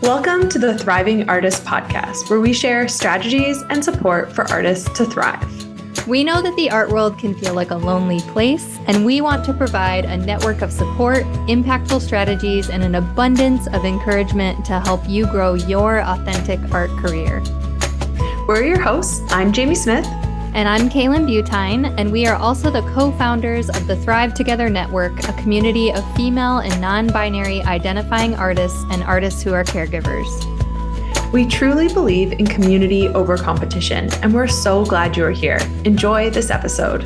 Welcome to the Thriving Artist Podcast, where we share strategies and support for artists to thrive. We know that the art world can feel like a lonely place, and we want to provide a network of support, impactful strategies, and an abundance of encouragement to help you grow your authentic art career. We're your hosts. I'm Jamie Smith. And I'm Kaylan Butine, and we are also the co-founders of the Thrive Together Network, a community of female and non-binary identifying artists and artists who are caregivers. We truly believe in community over competition, and we're so glad you're here. Enjoy this episode.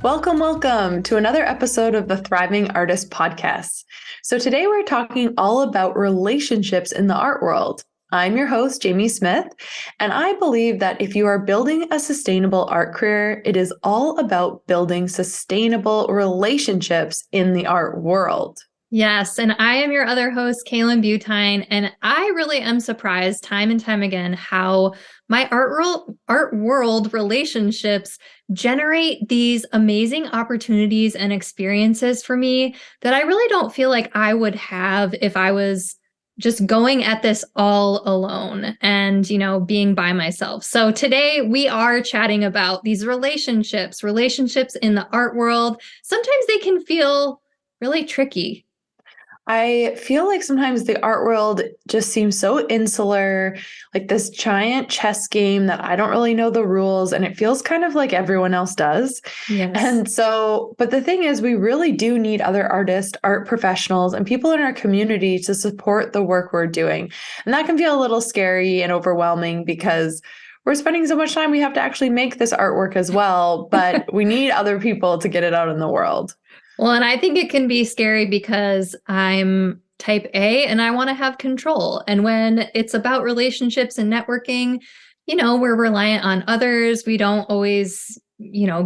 Welcome to another episode of the Thriving Artist Podcast. So today we're talking all about relationships in the art world. I'm your host, Jamie Smith, and I believe that if you are building a sustainable art career, it is all about building sustainable relationships in the art world. Yes, and I am your other host, Kaylan Butine, and I really am surprised time and time again how my art world relationships generate these amazing opportunities and experiences for me that I really don't feel like I would have if I was just going at this all alone and, being by myself. So today we are chatting about these relationships in the art world. Sometimes they can feel really tricky. I feel like sometimes the art world just seems so insular, like this giant chess game that I don't really know the rules, and it feels kind of like everyone else does. Yes. And so, but the thing is, we really do need other artists, art professionals, and people in our community to support the work we're doing. And that can feel a little scary and overwhelming because we're spending so much time, we have to actually make this artwork as well, but we need other people to get it out in the world. Well, and I think it can be scary because I'm type A and I want to have control. And when it's about relationships and networking, we're reliant on others. We don't always,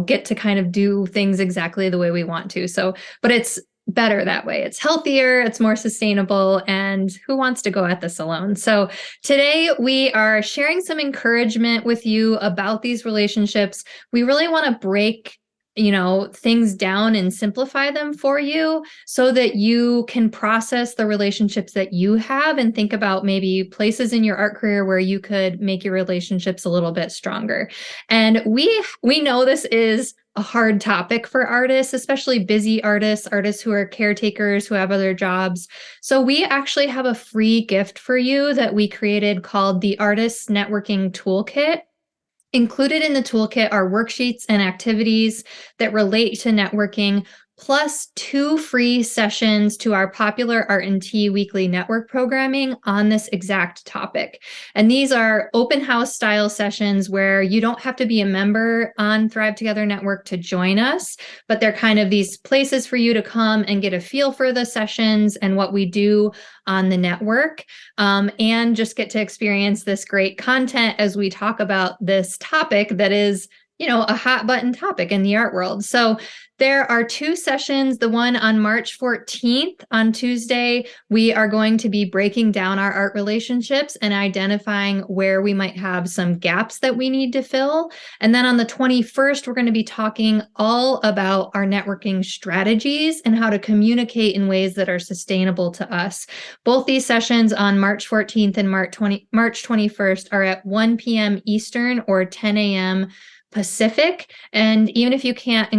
get to kind of do things exactly the way we want to. So, but it's better that way. It's healthier, it's more sustainable, and who wants to go at this alone? So today we are sharing some encouragement with you about these relationships. We really want to break things down and simplify them for you so that you can process the relationships that you have and think about maybe places in your art career where you could make your relationships a little bit stronger. And we know this is a hard topic for artists, especially busy artists who are caretakers, who have other jobs. So we actually have a free gift for you that we created called the Artist Networking Toolkit. Included in the toolkit are worksheets and activities that relate to networking, plus 2 free sessions to our popular Art and Tea weekly network programming on this exact topic. And these are open house style sessions where you don't have to be a member on Thrive Together Network to join us, but they're kind of these places for you to come and get a feel for the sessions and what we do on the network, and just get to experience this great content as we talk about this topic that is, a hot button topic in the art world. So there are 2 sessions. The one on March 14th on Tuesday, we are going to be breaking down our art relationships and identifying where we might have some gaps that we need to fill. And then on the 21st, we're going to be talking all about our networking strategies and how to communicate in ways that are sustainable to us. Both these sessions on March 14th and March 21st are at 1 p.m. Eastern or 10 a.m. Pacific. And even if you can't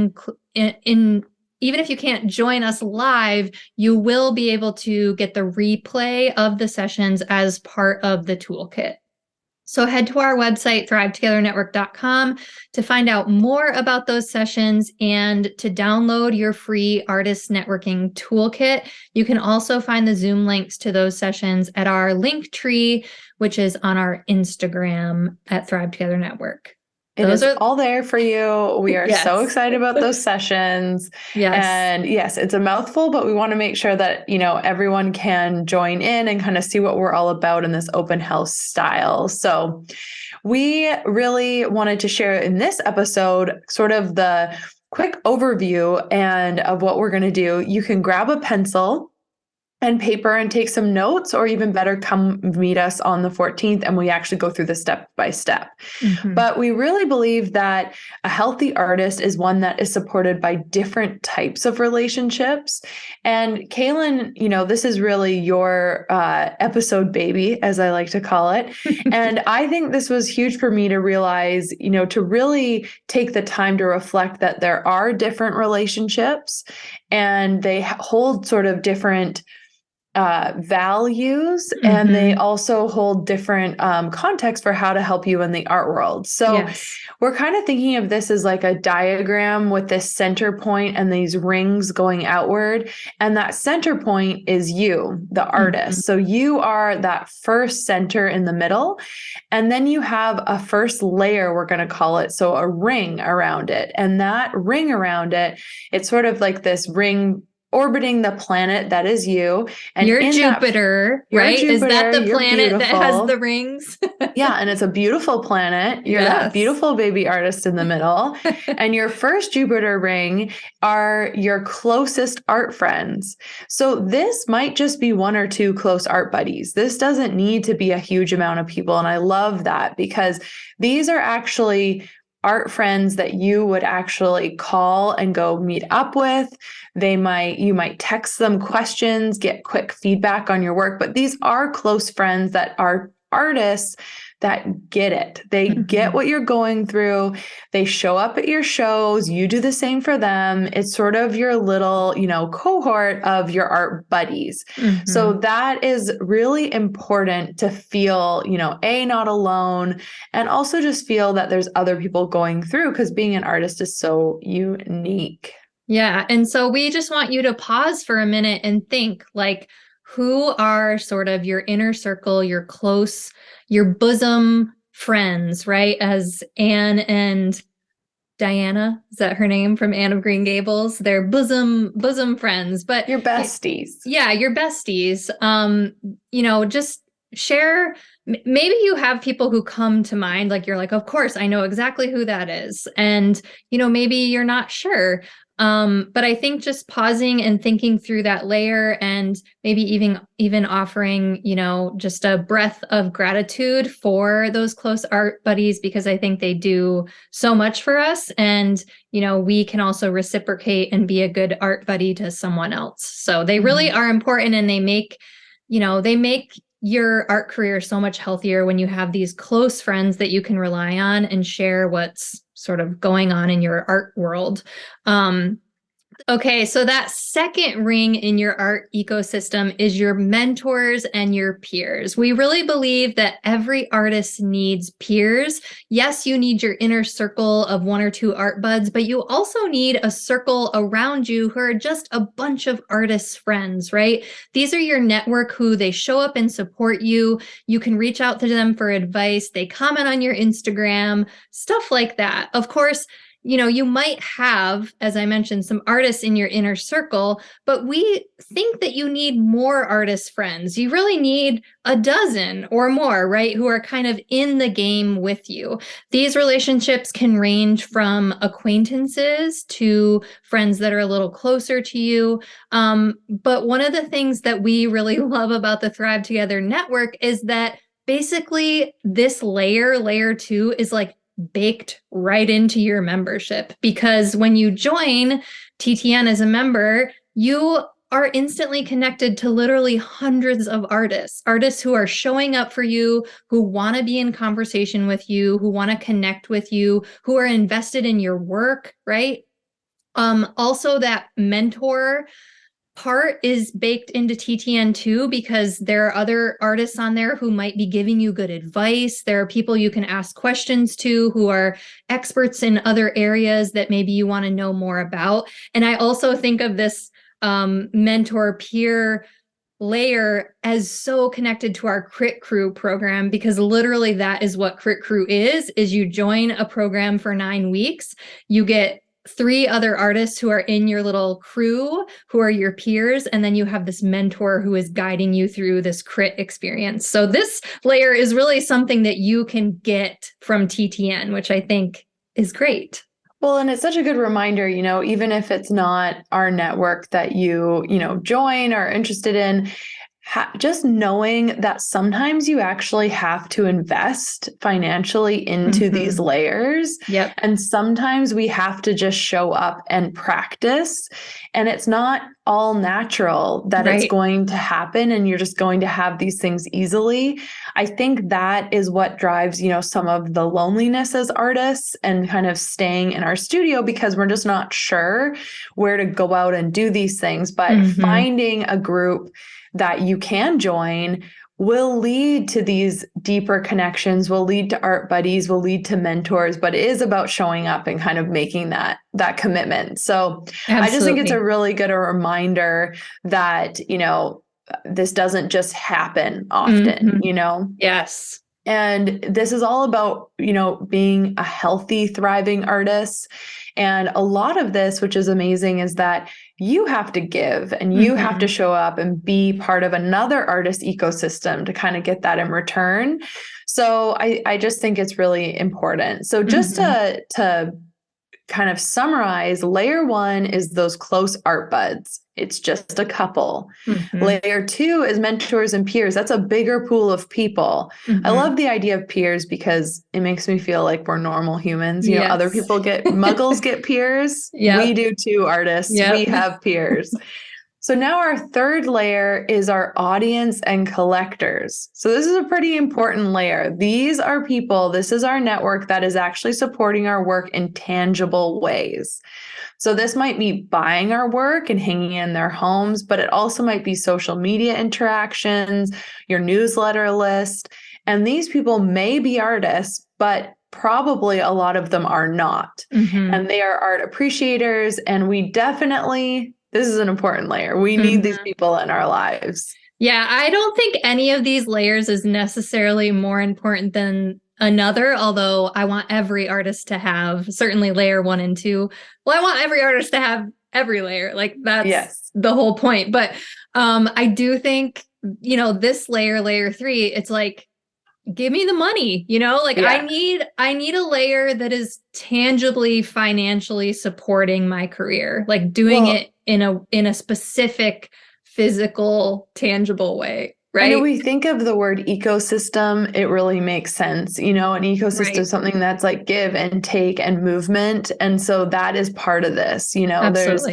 even if you can't join us live, you will be able to get the replay of the sessions as part of the toolkit. So head to our website, thrivetogethernetwork.com, to find out more about those sessions and to download your free artist networking toolkit. You can also find the Zoom links to those sessions at our link tree, which is on our Instagram at Thrive Together Network. Those are all there for you. We are so excited about those sessions. Yes. And yes, it's a mouthful, but we want to make sure that, everyone can join in and kind of see what we're all about in this open house style. So we really wanted to share in this episode sort of the quick overview and of what we're going to do. You can grab a pencil and paper and take some notes, or even better, come meet us on the 14th and we actually go through the step by step. But we really believe that a healthy artist is one that is supported by different types of relationships. And Kaylan, this is really your episode baby, as I like to call it. And I think this was huge for me to realize, to really take the time to reflect that there are different relationships and they hold sort of different values, and they also hold different context for how to help you in the art world. So we're kind of thinking of this as like a diagram with this center point and these rings going outward. And that center point is you, the artist. So you are that first center in the middle. And then you have a first layer, we're going to call it. So a ring around it. And that ring around it, it's sort of like this ring orbiting the planet that is you. And you're Jupiter, right? Is that the planet that has the rings? Yeah. And it's a beautiful planet. You're that beautiful baby artist in the middle. And your first Jupiter ring are your closest art friends. So this might just be one or two close art buddies. This doesn't need to be a huge amount of people. And I love that, because these are actually art friends that you would actually call and go meet up with. You might text them questions, get quick feedback on your work, but these are close friends that are artists that get it. They get what you're going through. They show up at your shows. You do the same for them. It's sort of your little, cohort of your art buddies. So that is really important to feel, not alone, and also just feel that there's other people going through, because being an artist is so unique. Yeah. And so we just want you to pause for a minute and think, like, who are sort of your inner circle, your close, your bosom friends, right? As Anne and Diana, is that her name, from Anne of Green Gables? They're bosom friends, but your besties. Yeah, your besties. Just share. Maybe you have people who come to mind, like you're like, of course, I know exactly who that is. And, maybe you're not sure. But I think just pausing and thinking through that layer, and maybe even offering, just a breath of gratitude for those close art buddies, because I think they do so much for us. And, we can also reciprocate and be a good art buddy to someone else. So they really are important, and they make your art career so much healthier when you have these close friends that you can rely on and share what's sort of going on in your art world. Okay, so that second ring in your art ecosystem is your mentors and your peers. We really believe that every artist needs peers. Yes, you need your inner circle of one or two art buds, but you also need a circle around you who are just a bunch of artists' friends, right? These are your network who they show up and support you. You can reach out to them for advice. They comment on your Instagram, stuff like that. Of course, you might have, as I mentioned, some artists in your inner circle, but we think that you need more artist friends. You really need a dozen or more, right? Who are kind of in the game with you. These relationships can range from acquaintances to friends that are a little closer to you. But one of the things that we really love about the Thrive Together network is that basically this layer 2, is like baked right into your membership, because when you join TTN as a member, you are instantly connected to literally hundreds of artists who are showing up for you, who want to be in conversation with you, who want to connect with you, who are invested in your work, right? Also, that mentor part is baked into TTN too, because there are other artists on there who might be giving you good advice. There are people you can ask questions to who are experts in other areas that maybe you want to know more about. And I also think of this mentor peer layer as so connected to our Crit Crew program, because literally that is what Crit Crew is you join a program for 9 weeks, you get 3 other artists who are in your little crew, who are your peers, and then you have this mentor who is guiding you through this crit experience. So this layer is really something that you can get from TTN, which I think is great. Well, and it's such a good reminder, even if it's not our network that you join or are interested in, just knowing that sometimes you actually have to invest financially into these layers. Yep. And sometimes we have to just show up and practice. And it's not all natural that it's Right. going to happen and you're just going to have these things easily. I think that is what drives, some of the loneliness as artists and kind of staying in our studio because we're just not sure where to go out and do these things. But finding a group that you can join will lead to these deeper connections, will lead to art buddies, will lead to mentors, but it is about showing up and kind of making that commitment. So I just think it's a really good reminder that, this doesn't just happen often, Yes. And this is all about, being a healthy, thriving artist. And a lot of this, which is amazing, is that you have to give and you have to show up and be part of another artist ecosystem to kind of get that in return. So I just think it's really important. So just to kind of summarize, layer 1 is those close art buds. It's just a couple. Layer 2 is mentors and peers. That's a bigger pool of people. I love the idea of peers because it makes me feel like we're normal humans. Other people muggles get peers. We do too, artists. We have peers. So now our third layer is our audience and collectors. So this is a pretty important layer. These are people, this is our network that is actually supporting our work in tangible ways. So this might be buying our work and hanging in their homes, but it also might be social media interactions, your newsletter list. And these people may be artists, but probably a lot of them are not. And they are art appreciators. And we definitely, this is an important layer. We need these people in our lives. Yeah, I don't think any of these layers is necessarily more important than another, although I want every artist to have certainly layer 1 and 2. Well, I want every artist to have every layer. Like that's the whole point. But I do think, this layer 3, it's like, give me the money, I need a layer that is tangibly financially supporting my career, like doing it in a specific physical, tangible way. Right. And if we think of the word ecosystem, it really makes sense. An ecosystem is something that's like give and take and movement. And so that is part of this, there's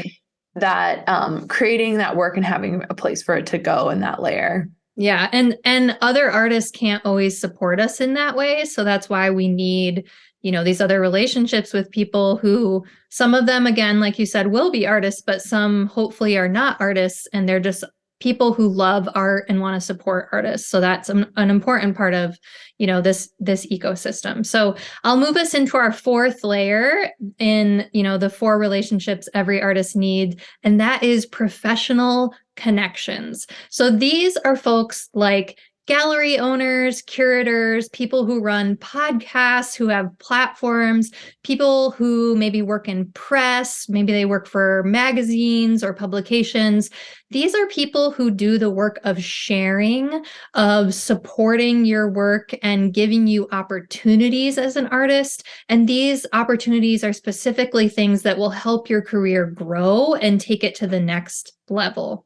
that creating that work and having a place for it to go in that layer. Yeah. And other artists can't always support us in that way. So that's why we need, these other relationships with people who, some of them, again, like you said, will be artists, but some hopefully are not artists. And they're just people who love art and want to support artists. So that's an important part of, this ecosystem. So I'll move us into our fourth layer in, the 4 relationships every artist needs, and that is professional connections. So these are folks like gallery owners, curators, people who run podcasts, who have platforms, people who maybe work in press, maybe they work for magazines or publications. These are people who do the work of sharing, of supporting your work and giving you opportunities as an artist. And these opportunities are specifically things that will help your career grow and take it to the next level.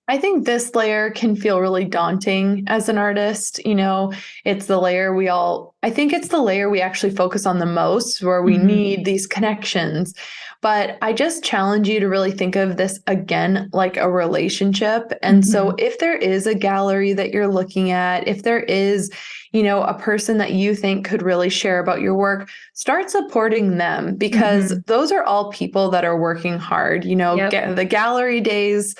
I think this layer can feel really daunting as an artist. It's the layer I think it's the layer we actually focus on the most, where we need these connections. But I just challenge you to really think of this again like a relationship. And so if there is a gallery that you're looking at, if there is, a person that you think could really share about your work, start supporting them, because those are all people that are working hard. The gallery days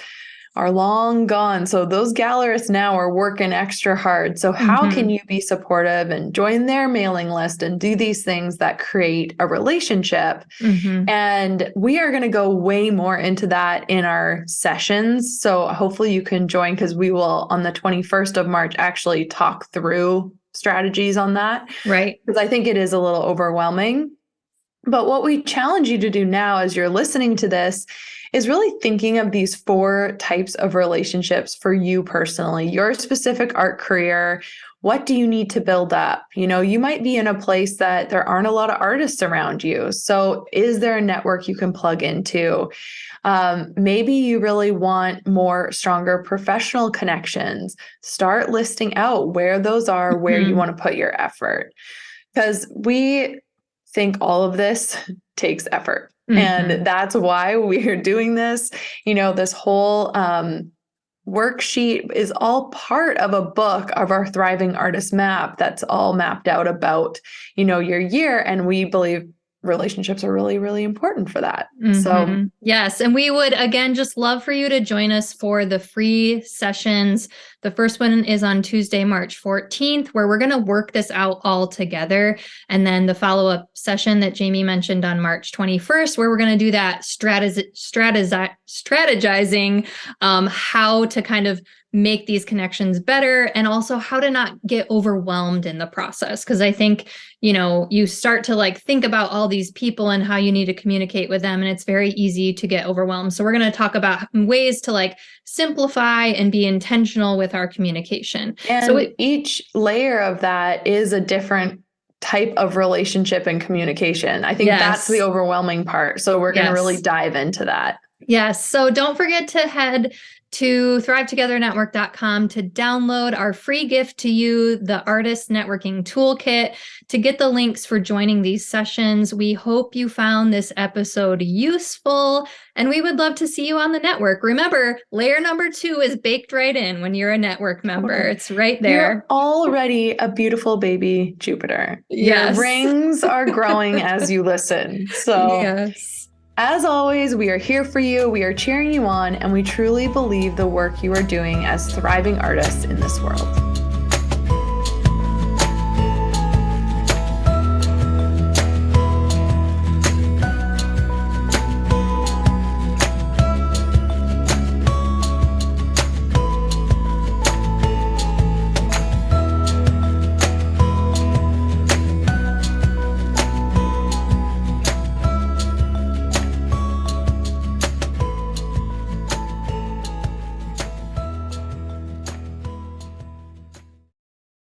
are long gone. So those gallerists now are working extra hard. So how can you be supportive and join their mailing list and do these things that create a relationship? And we are going to go way more into that in our sessions. So hopefully you can join, because we will on the 21st of March actually talk through strategies on that. Right. Because I think it is a little overwhelming. But what we challenge you to do now as you're listening to this is really thinking of these 4 types of relationships for you personally, your specific art career. What do you need to build up? You might be in a place that there aren't a lot of artists around you. So is there a network you can plug into? Maybe you really want more stronger professional connections. Start listing out where those are, where you want to put your effort. Because we think all of this takes effort. And that's why we're doing this. This whole worksheet is all part of a book of our Thriving Artist Map that's all mapped out about, your year. And we believe relationships are really, really important for that. So yes. And we would, again, just love for you to join us for the free sessions. The first one is on Tuesday, March 14th, where we're going to work this out all together. And then the follow-up session that Jamie mentioned on March 21st, where we're going to do that strategizing how to kind of make these connections better, and also how to not get overwhelmed in the process. Because I think, you start to think about all these people and how you need to communicate with them, and it's very easy to get overwhelmed. So we're going to talk about ways to simplify and be intentional with our communication. And so each layer of that is a different type of relationship and communication. I think that's the overwhelming part. So we're going to really dive into that. Yes. So don't forget to head to thrivetogethernetwork.com to download our free gift to you, the Artist Networking Toolkit, to get the links for joining these sessions. We hope you found this episode useful, and we would love to see you on the network. Remember, layer number 2 is baked right in when you're a network member. It's right there. You're already a beautiful baby Jupiter. Your rings are growing as you listen. So as always, we are here for you. We are cheering you on, and we truly believe the work you are doing as thriving artists in this world.